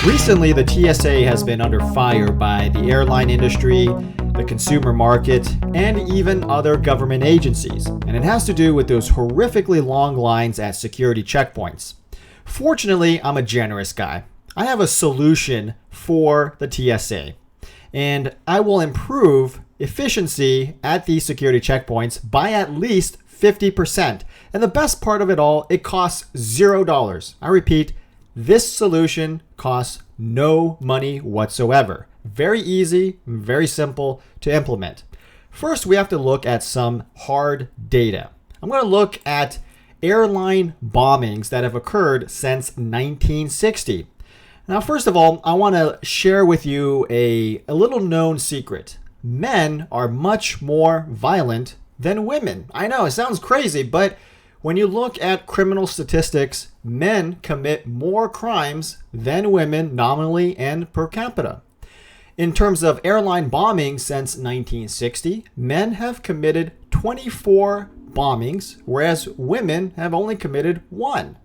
Recently, the TSA has been under fire by the airline industry, the consumer market, and even other government agencies. And it has to do with those horrifically long lines at security checkpoints. Fortunately, I'm a generous guy. I have a solution for the TSA, and I will improve efficiency at these security checkpoints by at least 50%. And the best part of it all, it costs $0. I repeat, this solution costs no money whatsoever. Very easy, very simple to implement. First, we have to look at some hard data. I'm going to look at airline bombings that have occurred since 1960. Now, first of all, I want to share with you a little known secret. Men are much more violent than women. I know, it sounds crazy, but when you look at criminal statistics, men commit more crimes than women nominally and per capita. In terms of airline bombings since 1960, men have committed 24 bombings, whereas women have only committed 1.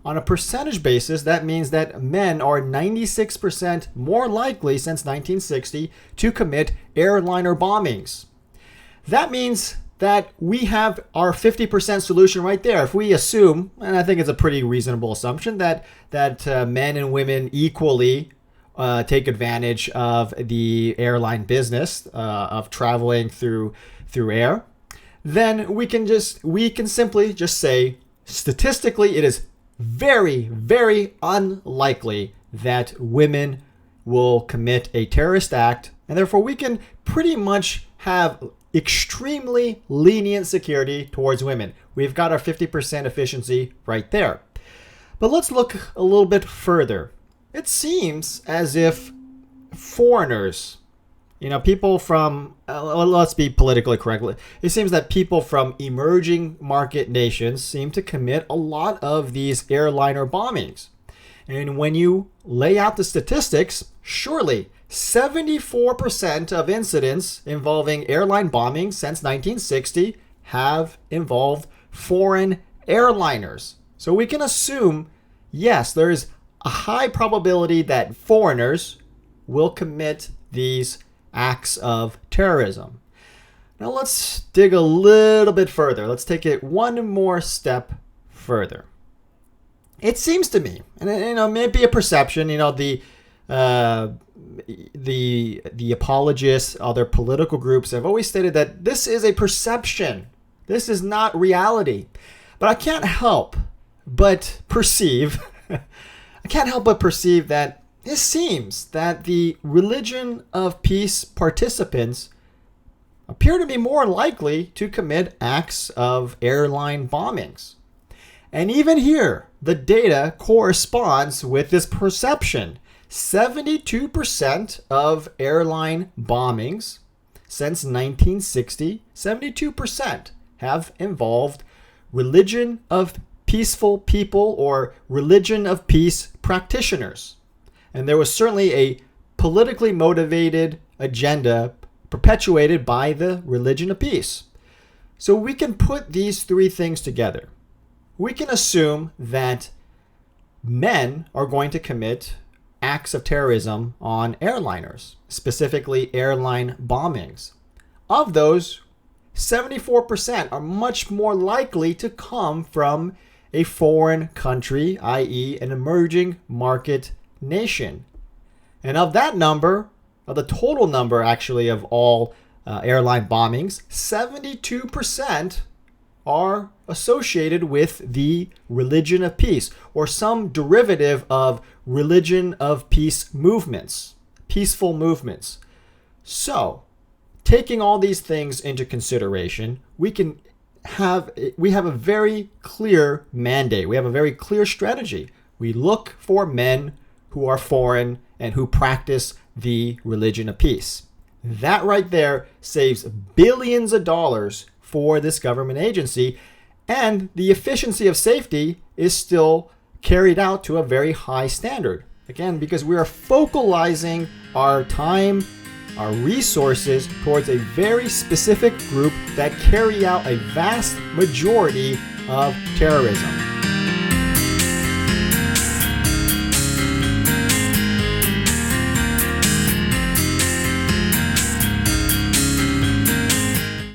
On a percentage basis, that means that men are 96% more likely since 1960 to commit airliner bombings. That means that we have our 50% solution right there. If we assume, and I think it's a pretty reasonable assumption, that men and women equally take advantage of the airline business of traveling through air, then we can simply just say, statistically, it is very, very unlikely that women will commit a terrorist act, and therefore we can pretty much have extremely lenient security towards women. We've got our 50% efficiency right there. But let's look a little bit further. It seems as if foreigners, people from, let's be politically correct, it seems that people from emerging market nations seem to commit a lot of these airliner bombings. And when you lay out the statistics, surely 74% of incidents involving airline bombings since 1960 have involved foreign airliners. So we can assume, yes, there is a high probability that foreigners will commit these acts of terrorism. Now let's dig a little bit further. Let's take it one more step further. It seems to me, and it may be a perception, the apologists, other political groups have always stated that this is a perception. This is not reality. But I can't help but perceive, that it seems that the religion of peace participants appear to be more likely to commit acts of airline bombings. And even here, the data corresponds with this perception. 72% of airline bombings since 1960, 72% have involved religion of peaceful people or religion of peace practitioners. And there was certainly a politically motivated agenda perpetuated by the religion of peace. So we can put these three things together. We can assume that men are going to commit acts of terrorism on airliners, specifically airline bombings. Of those, 74% are much more likely to come from a foreign country, i.e. an emerging market nation. And of that number, of the total number actually of all airline bombings, 72% are associated with the religion of peace or some derivative of religion of peace movements, peaceful movements. So, taking all these things into consideration, we have a very clear mandate. We have a very clear strategy. We look for men who are foreign and who practice the religion of peace. That right there saves billions of dollars for this government agency, and the efficiency of safety is still carried out to a very high standard. Again, because we are focalizing our time, our resources towards a very specific group that carry out a vast majority of terrorism.